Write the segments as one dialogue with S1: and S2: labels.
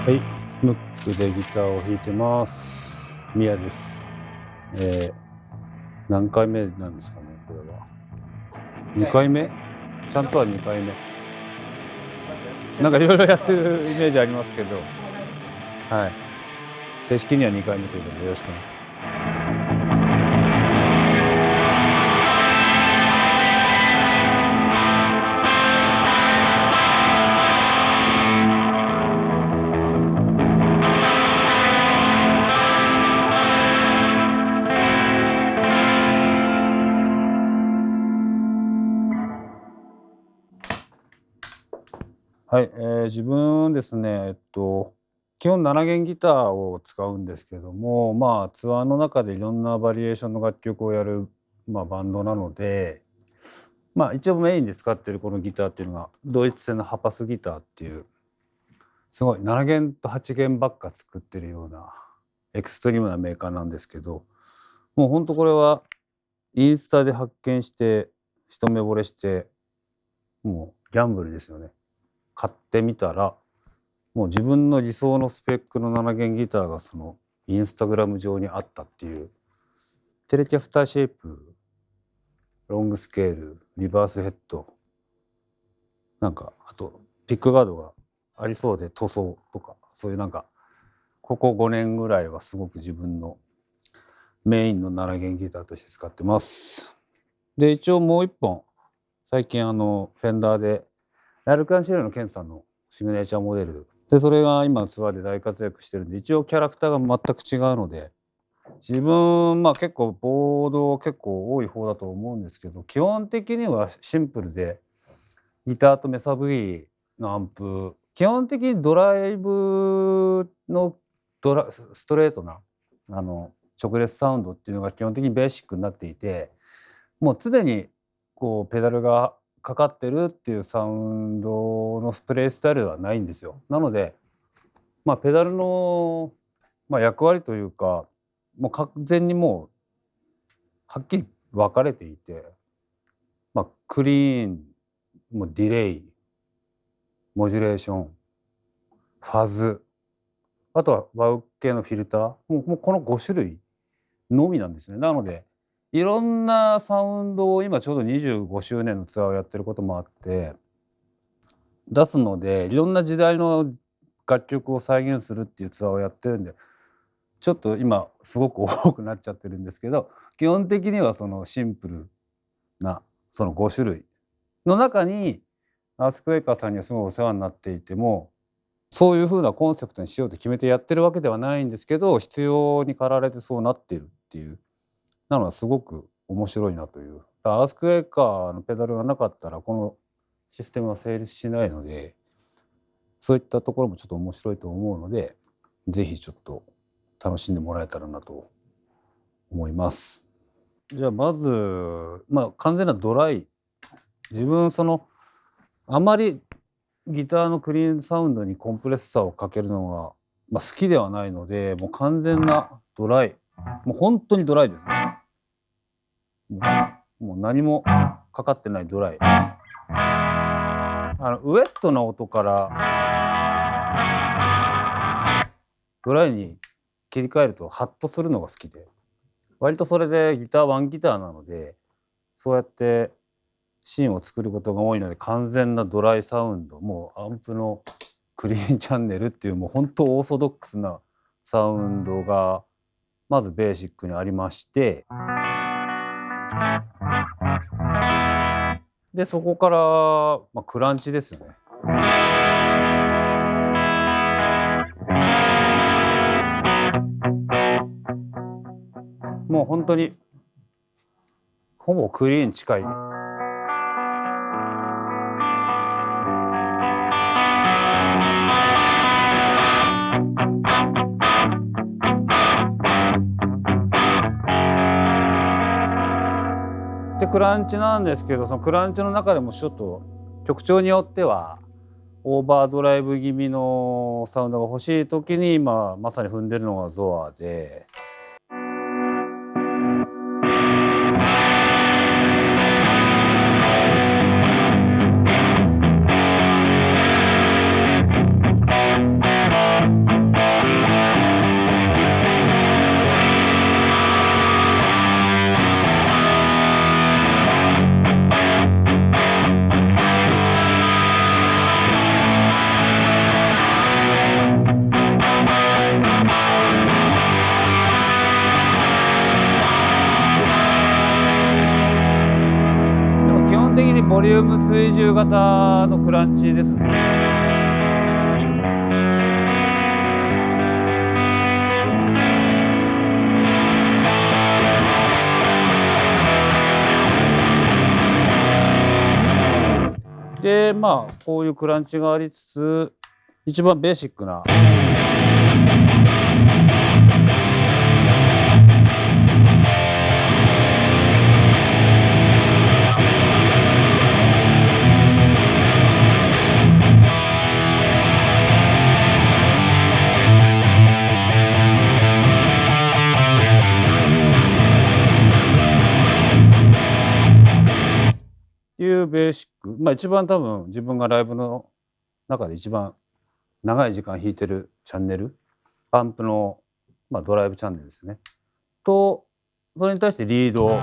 S1: はい、ムックでギターを弾いてます。ミヤです。何回目なんですかね、これは。2回目？ちゃんとは2回目。なんかいろいろやってるイメージありますけど、はい。正式には2回目ということでよろしくお願いします。はい、自分ですね、基本7弦ギターを使うんですけども、ツアーの中でいろんなバリエーションの楽曲をやる、バンドなので、一応メインで使ってるこのギターっていうのがドイツ製のハパスギターっていうすごい7弦と8弦ばっか作ってるようなエクストリームなメーカーなんですけど、もうほんとこれはインスタで発見して一目惚れして、もうギャンブルですよね。買ってみたらもう自分の理想のスペックの7弦ギターがそのインスタグラム上にあったっていう、テレキャスターシェイプ、ロングスケール、リバースヘッド、なんかあとピックガードがありそうで塗装とか、そういうなんかここ5年ぐらいはすごく自分のメインの7弦ギターとして使ってます。で一応もう一本最近フェンダーでラルク・アンシェルのケンさんのシグネチャーモデルで、それが今ツアーで大活躍してるんで、一応キャラクターが全く違うので、自分結構ボード結構多い方だと思うんですけど、基本的にはシンプルでギターとメサ V のアンプ、基本的にドライブのストレートな直列サウンドっていうのが基本的にベーシックになっていて、もう常にこうペダルがかかってるっていうサウンドのプレイスタイルではないんですよ。なのでペダルの、役割というか、もう完全にもうはっきり分かれていて、クリーン、もうディレイ、モジュレーション、ファズ、あとはワウ系のフィルター、もうこの5種類のみなんですね。なのでいろんなサウンドを今ちょうど25周年のツアーをやってることもあって出すので、いろんな時代の楽曲を再現するっていうツアーをやってるんで、ちょっと今すごく多くなっちゃってるんですけど、基本的にはそのシンプルなその5種類の中にアースクエイカーさんにはすごいお世話になっていても、そういう風なコンセプトにしようと決めてやってるわけではないんですけど、必要に駆られてそうなっているっていうなのはすごく面白いなという。アースクエイカーのペダルがなかったらこのシステムは成立しないので、そういったところもちょっと面白いと思うので、是非ちょっと楽しんでもらえたらなと思います。じゃあまず完全なドライ、自分あまりギターのクリーンサウンドにコンプレッサーをかけるのが、好きではないので、もう完全なドライ、もう本当にドライですね。もう何もかかってないドライ。ウエットな音からドライに切り替えるとハッとするのが好きで、割とそれでギターワンギターなので、そうやってシーンを作ることが多いので、完全なドライサウンド、もうアンプのクリーンチャンネルっていうもう本当オーソドックスなサウンドがまずベーシックにありまして、でそこから、クランチですよね。もう本当にほぼクリーン近い。でクランチなんですけど、そのクランチの中でもちょっと曲調によってはオーバードライブ気味のサウンドが欲しい時に今まさに踏んでるのがゾアで。ボリューム追従型のクランチですね。でまあこういうクランチがありつつ一番ベーシックないうベーシック、まあ一番多分自分がライブの中で一番長い時間弾いてるチャンネル、アンプの、まあ、ドライブチャンネルですね。とそれに対してリードを。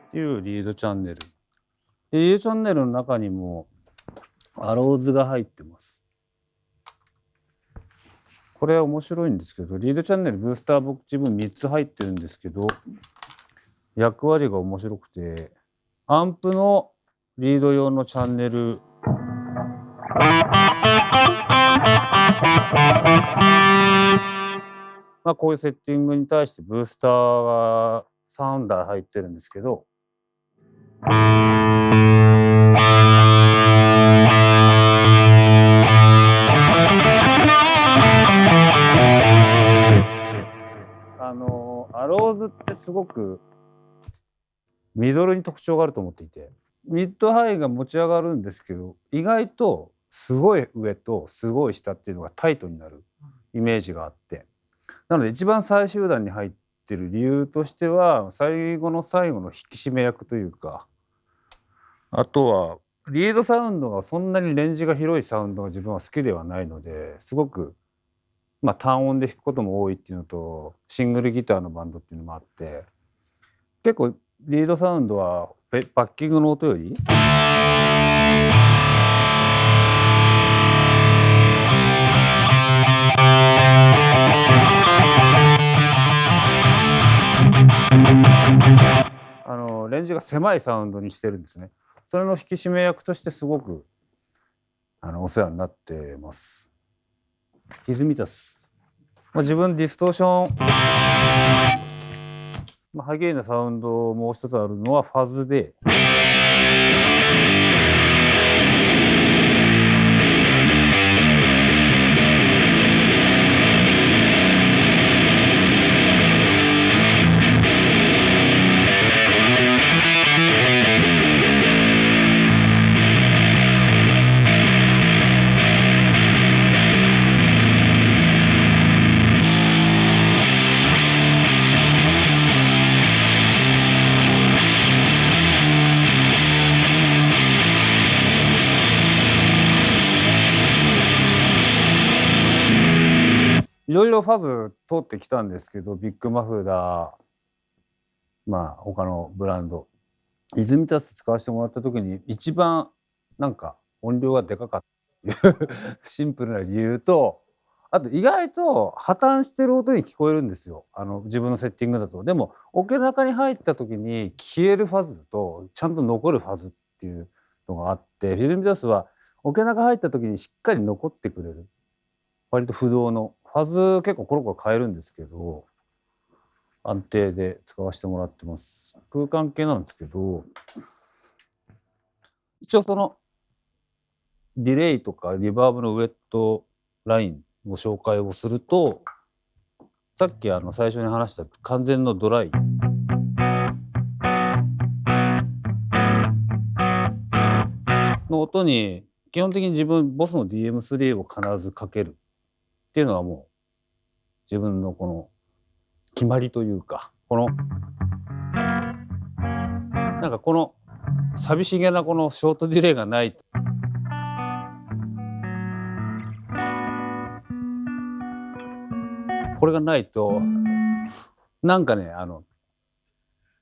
S1: っていうリードチャンネル。リードチャンネルの中にもアローズが入ってます。これは面白いんですけど、リードチャンネルブースター僕自分3つ入ってるんですけど、役割が面白くて、アンプのリード用のチャンネル、まあこういうセッティングに対してブースターが3台入ってるんですけど、アローズってすごくミドルに特徴があると思っていて、ミッドハイが持ち上がるんですけど、意外とすごい上とすごい下っていうのがタイトになるイメージがあって、なので一番最終段に入ってる理由としては最後の最後の引き締め役というか、あとはリードサウンドがそんなにレンジが広いサウンドが自分は好きではないので、すごくまあ単音で弾くことも多いっていうのと、シングルギターのバンドっていうのもあって、結構リードサウンドはバッキングの音よりレンジが狭いサウンドにしてるんですね。それの引き締め役としてすごくお世話になってます。イズミタス、まあ、自分ディストーション、まあ、ハイゲイなサウンドもう一つあるのはファズで、いろいろファズ通ってきたんですけど、ビッグマフラー、まあ他のブランド、イズミタス使わせてもらった時に一番なんか音量がでかかったっていうシンプルな理由と、あと意外と破綻してる音に聞こえるんですよ、自分のセッティングだと。でもオケの中に入った時に消えるファズとちゃんと残るファズっていうのがあって、イズミタスはオケの中入った時にしっかり残ってくれる、割と不動のファズ結構コロコロ変えるんですけど、安定で使わせてもらってます。空間系なんですけど、一応そのディレイとかリバーブのウェットラインご紹介をすると、さっき最初に話した完全のドライ、後に基本的に自分ボスの DM3 を必ずかけるっていうのはもう自分のこの決まりというか、このなんかこの寂しげなこのショートディレイがないと、これがないとなんかね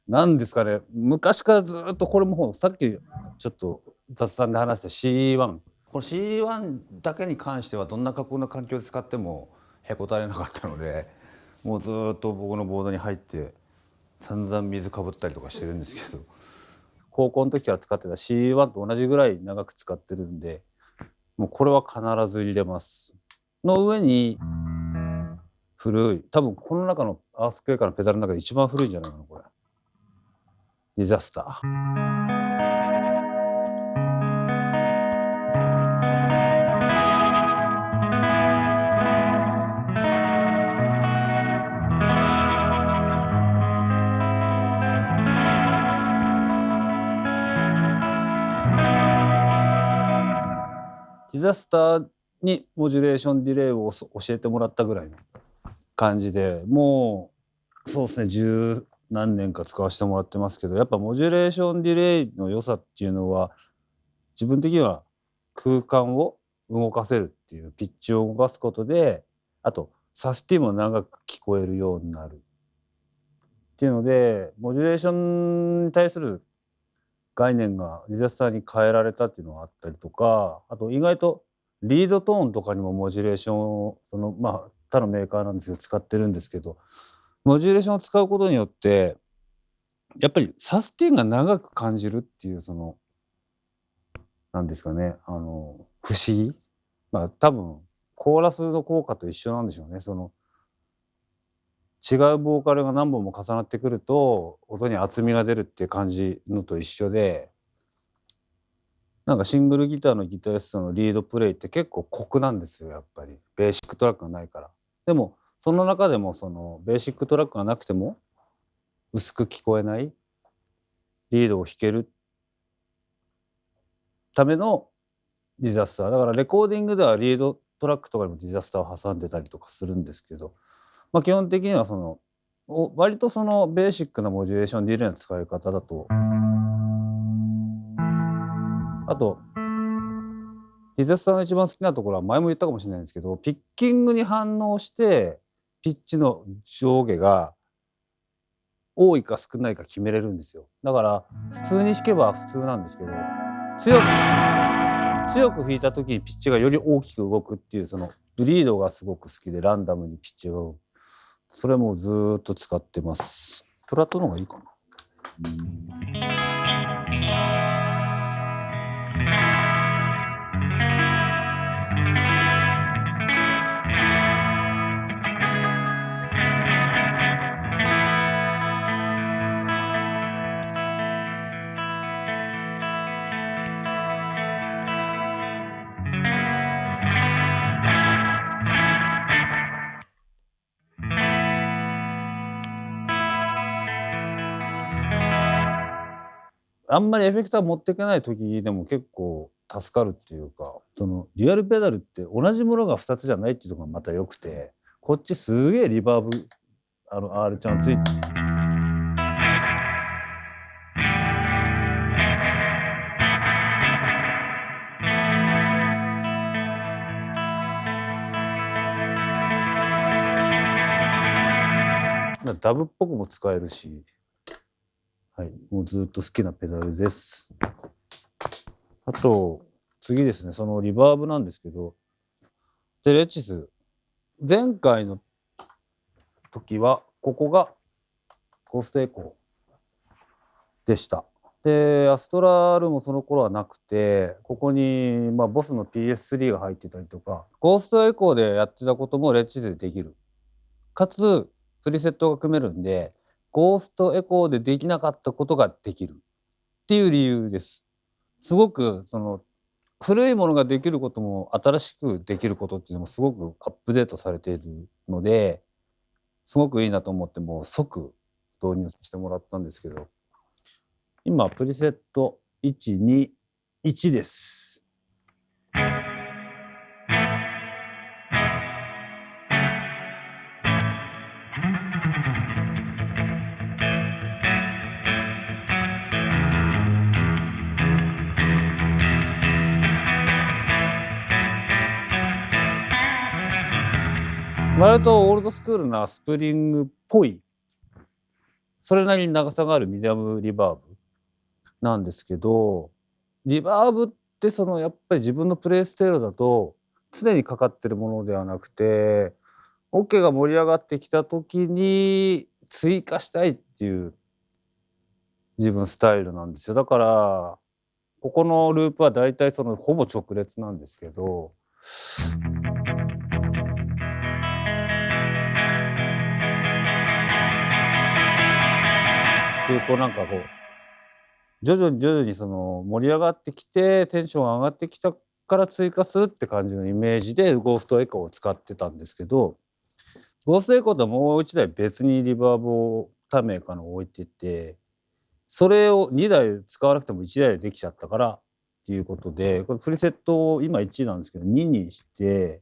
S1: なんですかね、昔からずっとこれもさっきちょっと雑談で話した C1、 この C1 だけに関してはどんな過酷な環境で使ってもへこたれなかったので、もうずっと僕のボードに入って散々水かぶったりとかしてるんですけど、高校の時から使ってた C1 と同じぐらい長く使ってるんで、もうこれは必ず入れます。の上に古い、多分この中のアースクエイカーのペダルの中で一番古いんじゃないかな、これ。ディザスター。ディザスターにモジュレーションディレイを教えてもらったぐらいの感じで、もうそうですね、十何年か使わせてもらってますけど、やっぱモジュレーションディレイの良さっていうのは、自分的には空間を動かせるっていう、ピッチを動かすことで、あとサスティも長く聞こえるようになるっていうので、モジュレーションに対する概念がディザスターに変えられたっていうのがあったりとか、あと意外とリードトーンとかにもモジュレーションを他のメーカーなんですけど使ってるんですけど、モジュレーションを使うことによってやっぱりサスティンが長く感じるっていう、そのなんですかね、不思議、多分コーラスの効果と一緒なんでしょうね。その違うボーカルが何本も重なってくると音に厚みが出るっていう感じのと一緒で、なんかシングルギターのギタリストのリードプレイって結構酷なんですよ、やっぱりベーシックトラックがないから。でもその中でもそのベーシックトラックがなくても薄く聞こえないリードを弾けるためのディザスターだから、レコーディングではリードトラックとかにもディザスターを挟んでたりとかするんですけど、基本的にはその割とそのベーシックなモジュレーションディレイの使い方だと、あとディザスターの一番好きなところは前も言ったかもしれないんですけど、ピッキングに反応してピッチの上下が多いか少ないか決めれるんですよ。だから普通に弾けば普通なんですけど、強く弾いた時にピッチがより大きく動くっていう、そのリードがすごく好きで、ランダムにピッチが動く、それもずーっと使ってます。トラットの方がいいかな。あんまりエフェクター持っていけない時でも結構助かるっていうか、そのデュアルペダルって同じものが2つじゃないっていうところがまた良くて、こっちすげえリバーブR ちゃんついて、ダブっぽくも使えるし、はい、もうずっと好きなペダルです。あと次ですね、そのリバーブなんですけど、でレチス前回の時はここがゴーストエコーでした。でアストラルもその頃はなくて、ここにボスの PS3 が入ってたりとか、ゴーストエコーでやってたこともレチスでできる、かつプリセットが組めるんでゴーストエコーでできなかったことができるっていう理由です。すごくその古いものができることも新しくできることっていうのもすごくアップデートされているので、すごくいいなと思ってもう即導入してもらったんですけど、今プリセット121です。割とオールドスクールなスプリングっぽい、それなりに長さがあるミディアムリバーブなんですけど、リバーブってそのやっぱり自分のプレイスタイルだと常にかかってるものではなくて、オケが盛り上がってきた時に追加したいっていう自分スタイルなんですよ。だからここのループはだいたいそのほぼ直列なんですけど、っていうこうなんかこう徐々にその盛り上がってきてテンションが上がってきたから追加するって感じのイメージでゴーストエコーを使ってたんですけど、ゴーストエコーともう一台別にリバーブを他メーカーの置いてて、それを2台使わなくても1台でできちゃったからっていうことで、これプリセットを今1なんですけど2にして、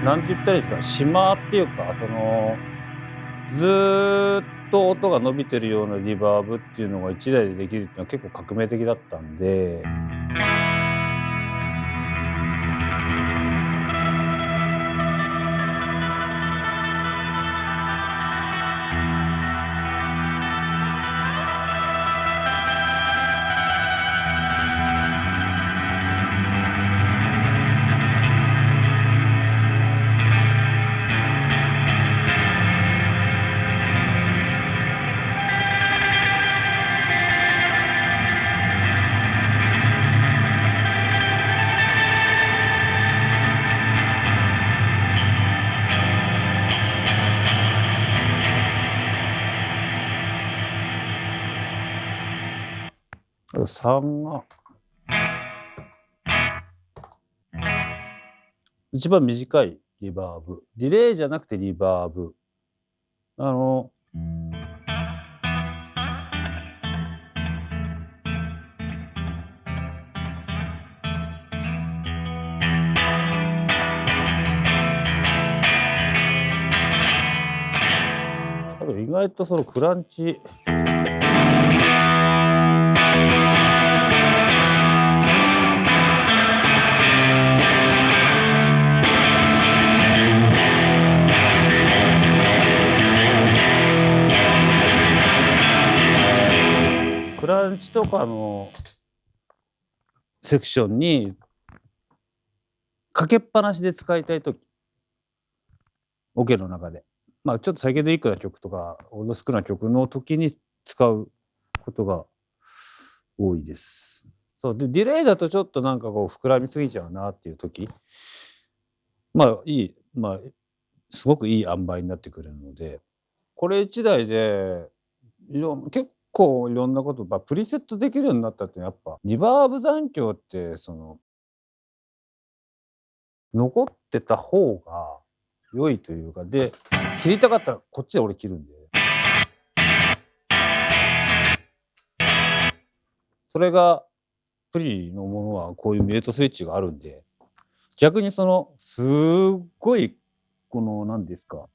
S1: なんて言ったらいいですか、シマーっていうか、そのずーっと音が伸びてるようなリバーブっていうのが1台でできるっていうのは結構革命的だったんで、3が一番短いリバーブ、ディレイじゃなくてリバーブ、あの多分意外とそのクランチとかのセクションにかけっぱなしで使いたい時、オケの中でまあちょっとサイケデリックな曲とかオールドスクールな曲の時に使うことが多いです。そうでディレイだとちょっとなんかこう膨らみすぎちゃうなっていう時、まあいいまあすごくいい塩梅になってくるので、これ1台で結構いろんなこと、プリセットできるようになったってやっぱリバーブ残響ってその残ってた方が良いというか、で切りたかったらこっちで俺切るんで、それがプリのものはこういうミュートスイッチがあるんで、逆にそのすっごいこの何ですか、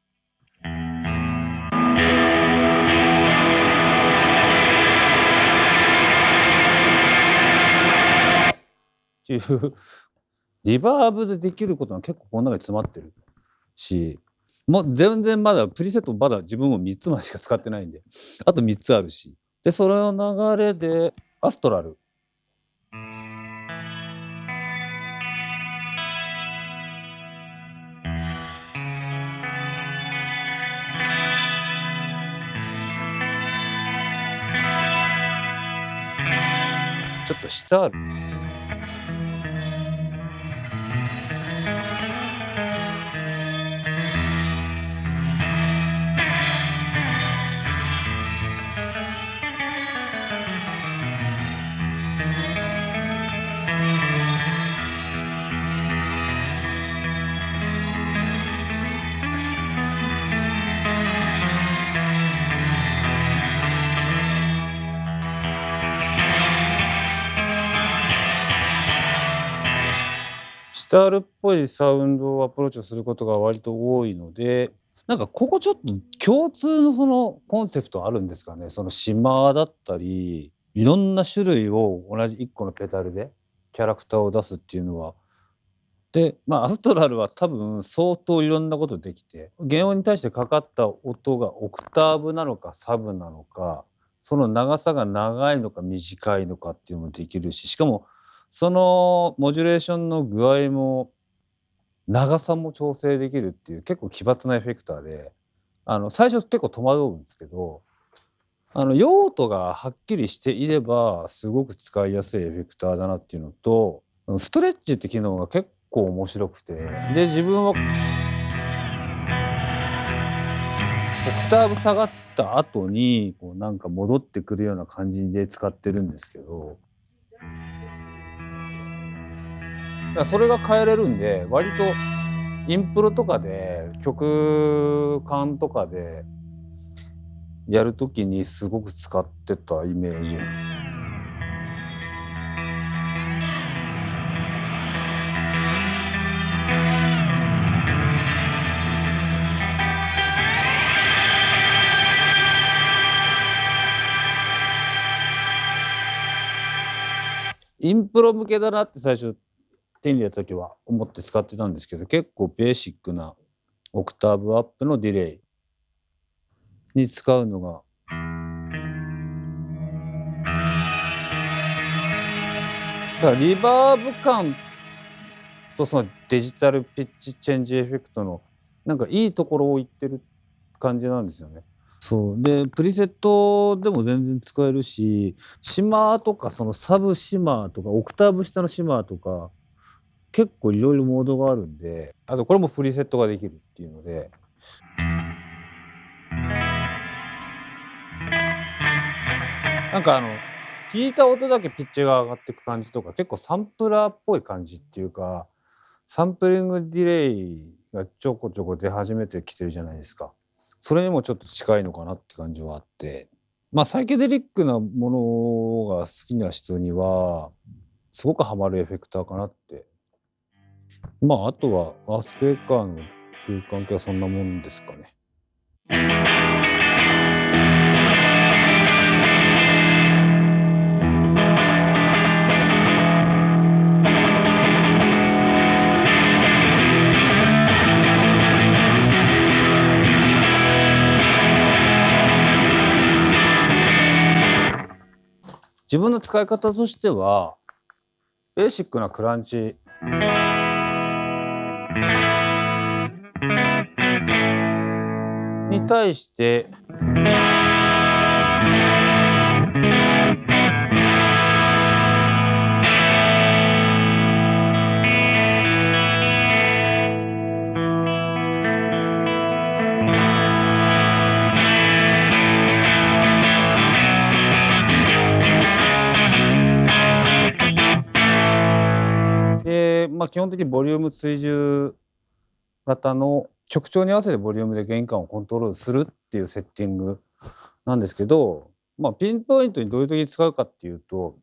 S1: っていうリバーブでできることが結構この中に詰まってるし、もう全然まだプリセットまだ自分も3つまでしか使ってないんで、あと3つあるし、でそれの流れでアストラルちょっと下ある。シタールっぽいサウンドをアプローチをすることが割と多いので、なんかここちょっと共通のそのコンセプトあるんですかね。そのシマーだったり、いろんな種類を同じ1個のペダルでキャラクターを出すっていうのは、で、アストラルは多分相当いろんなことできて、原音に対してかかった音がオクターブなのかサブなのか、その長さが長いのか短いのかっていうのもできるし、しかもそのモジュレーションの具合も長さも調整できるっていう結構奇抜なエフェクターで、最初結構戸惑うんですけど、用途がはっきりしていればすごく使いやすいエフェクターだなっていうのと、ストレッチって機能が結構面白くて、で自分はオクターブ下がった後にこうなんか戻ってくるような感じで使ってるんですけど、それが変えれるんで、割とインプロとかで曲間とかでやる時にすごく使ってたイメージ。インプロ向けだなって最初手に入れた時は思って使ってたんですけど、結構ベーシックなオクターブアップのディレイに使うのが、だからリバーブ感とそのデジタルピッチチェンジエフェクトのなんかいいところを言ってる感じなんですよね。そうでプリセットでも全然使えるし、シマーとかそのサブシマーとかオクターブ下のシマーとか結構いろいろモードがあるんで、あとこれもプリセットができるっていうので、なんか聞いた音だけピッチが上がっていく感じとか、結構サンプラーっぽい感じっていうか、サンプリングディレイがちょこちょこ出始めてきてるじゃないですか。それにもちょっと近いのかなって感じはあって、サイケデリックなものが好きな人にはすごくハマるエフェクターかなって。あとはアースクエッカーの空間系はそんなもんですかね。自分の使い方としては、ベーシックなクランチに対してで、基本的にボリューム追従型の曲調に合わせてボリュームで弦感をコントロールするっていうセッティングなんですけど、ピンポイントにどういう時に使うかっていうと、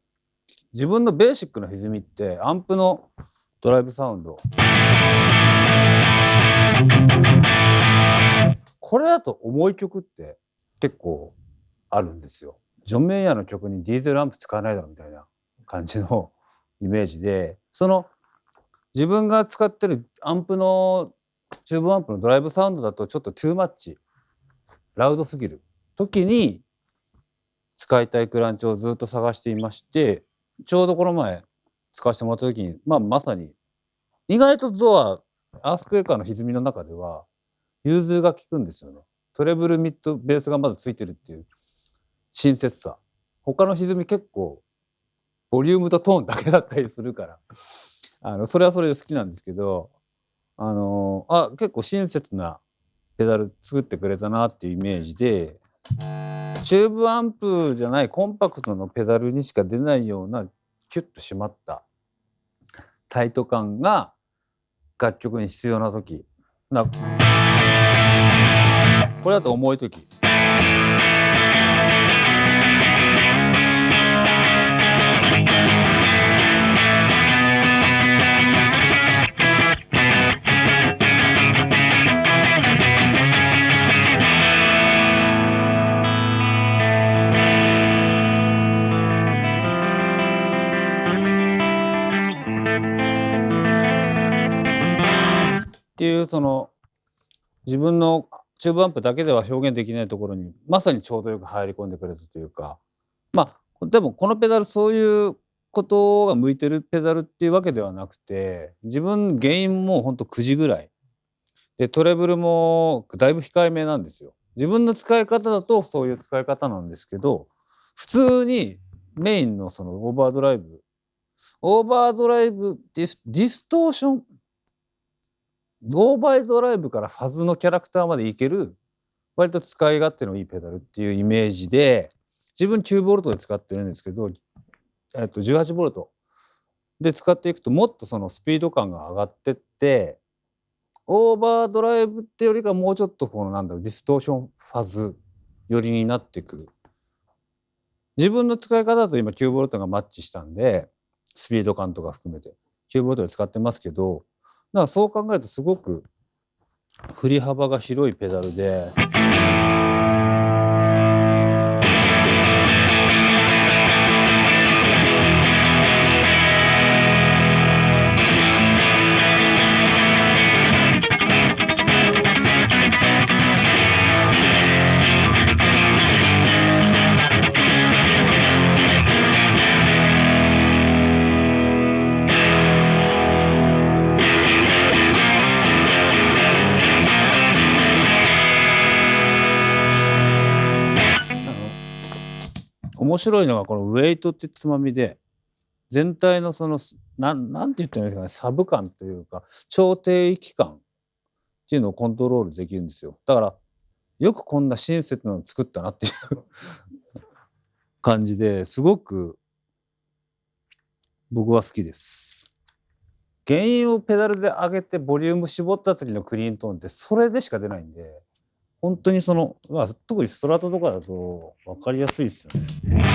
S1: 自分のベーシックな歪みってアンプのドライブサウンド、これだと重い曲って結構あるんですよ。ジョン・メイヤーの曲にディーゼルアンプ使わないだろみたいな感じのイメージで、その自分が使ってるアンプのチューブアンプのドライブサウンドだとちょっとトゥーマッチ、ラウドすぎる時に使いたいクランチをずっと探していまして、ちょうどこの前使わせてもらった時に、まさに意外とアースクエーカーの歪みの中では融通が利くんですよね。トレブルミッドベースがまずついてるっていう親切さ。他の歪み結構ボリュームとトーンだけだったりするからそれはそれで好きなんですけど、結構親切なペダル作ってくれたなっていうイメージで、チューブアンプじゃないコンパクトのペダルにしか出ないようなキュッと締まったタイト感が楽曲に必要な時、これだと重い時、っていうその自分のチューブアンプだけでは表現できないところにまさにちょうどよく入り込んでくれたというか、まあでもこのペダルそういうことが向いてるペダルっていうわけではなくて、自分原因もほんと9時ぐらいで、トレブルもだいぶ控えめなんですよ。自分の使い方だとそういう使い方なんですけど、普通にメインのそのオーバードライブディストーションオーバードライブからファズのキャラクターまでいける割と使い勝手のいいペダルっていうイメージで、自分9ボルトで使ってるんですけど、18ボルトで使っていくともっとそのスピード感が上がってって、オーバードライブってよりかもうちょっとこのディストーションファズ寄りになってくる。自分の使い方だと今9ボルトがマッチしたんで、スピード感とか含めて9ボルトで使ってますけど、だからそう考えるとすごく振り幅が広いペダルで。面白いのがこのウェイトってつまみで、全体のそのなんて言ったらいいんですかね、サブ感というか超低域感っていうのをコントロールできるんですよ。だからよくこんな親切なの作ったなっていう感じですごく僕は好きです。原因をペダルで上げてボリューム絞った時のクリーントーンってそれでしか出ないんで、本当にその特にストラトとかだと分かりやすいですよね。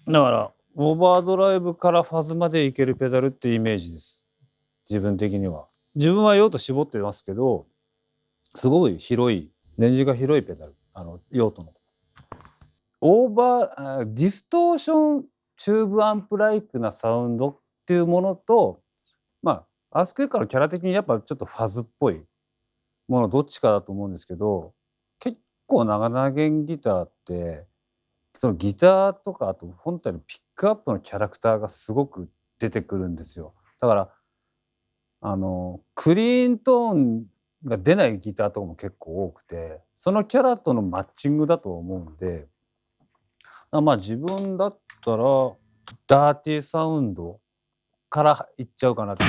S1: だからオーバードライブからファズまでいけるペダルっていうイメージです。自分的には。自分は用途絞ってますけど、すごい広いレンジが広いペダル、用途の。ディストーションチューブアンプライクなサウンドっていうものと、アスクエカのキャラ的にやっぱちょっとファズっぽいものどっちかだと思うんですけど、結構長弦ギターってそのギターとかあと本体のピックアップのキャラクターがすごく出てくるんですよ。だからクリーントーンが出ないギターとかも結構多くて、そのキャラとのマッチングだと思うんで、自分だったらダーティーサウンドからいっちゃうかなと。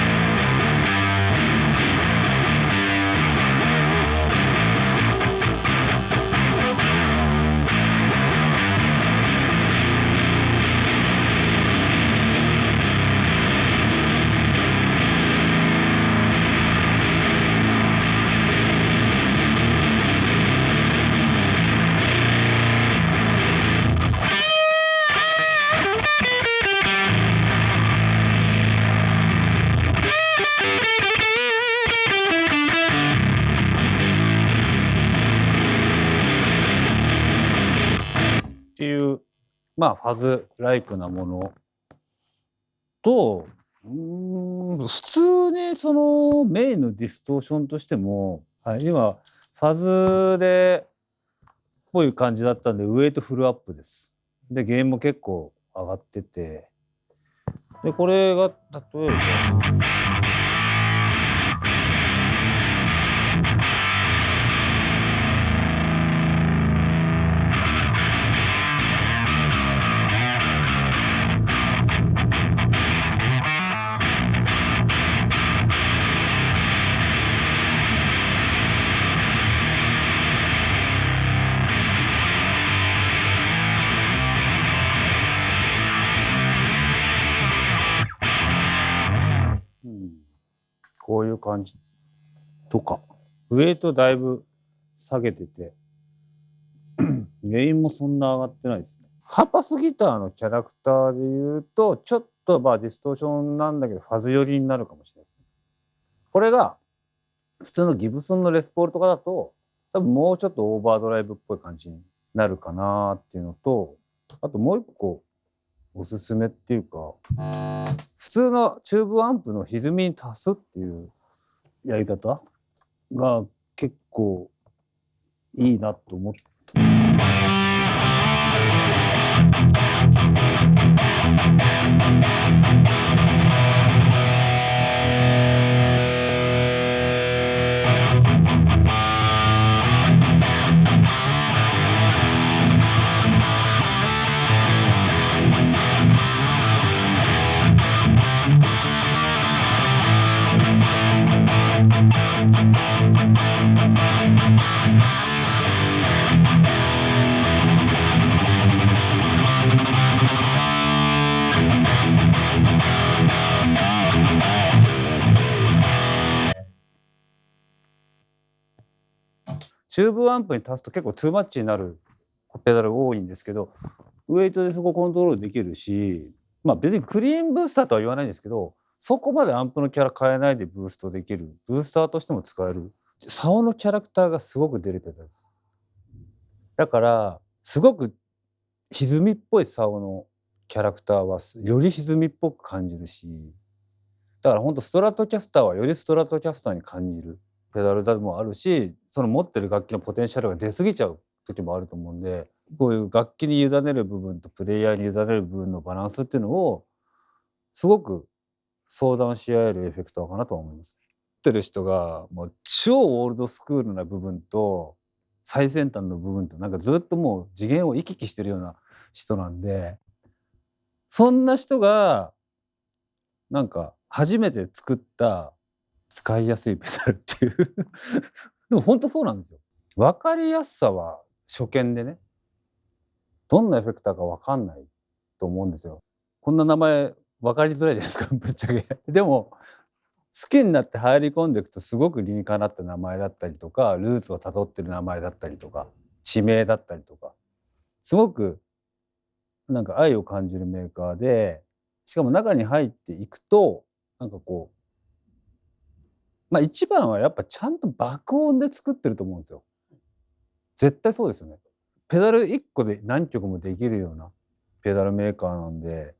S1: っていうファズライクなものと、普通にそのメインのディストーションとしても、今ファズでっぽい感じだったんでウェイトフルアップです。でゲームも結構上がってて、でこれが例えば。こういう感じとか、ウェイトだいぶ下げてて、原因もそんな上がってないですね。ハパスギターのキャラクターで言うと、ちょっとディストーションなんだけど、ファズ寄りになるかもしれないですね。これが普通のギブソンのレスポールとかだと、多分もうちょっとオーバードライブっぽい感じになるかなっていうのと、あともう一個おすすめっていうか、普通のチューブアンプの歪みに足すっていうやり方が結構いいなと思って。チューブアンプに足すと結構トゥーマッチになるペダルが多いんですけど、ウェイトでそこコントロールできるし、別にクリーンブースターとは言わないんですけど、そこまでアンプのキャラ変えないでブーストできる、ブースターとしても使える、竿のキャラクターがすごく出るペダルです。だからすごく歪みっぽい竿のキャラクターはより歪みっぽく感じるし、だからほんとストラトキャスターはよりストラトキャスターに感じるペダルでもあるし、その持ってる楽器のポテンシャルが出過ぎちゃう時もあると思うんで、こういう楽器に委ねる部分とプレイヤーに委ねる部分のバランスっていうのをすごく相談し合えるエフェクターかなとは思います。持ってる人がもう超オールドスクールな部分と最先端の部分となんかずっともう次元を行き来してるような人なんで、そんな人がなんか初めて作った使いやすいペダルっていうでも本当そうなんですよ。分かりやすさは初見でね、どんなエフェクターか分かんないと思うんですよ。こんな名前分かりづらいじゃないですか、ぶっちゃけ。でも好きになって入り込んでいくとすごく理にかなった名前だったりとか、ルーツをたどってる名前だったりとか、地名だったりとか、すごくなんか愛を感じるメーカーで、しかも中に入っていくと、なんかこう、一番はやっぱちゃんと爆音で作ってると思うんですよ。絶対そうですよね。ペダル1個で何曲もできるようなペダルメーカーなんで、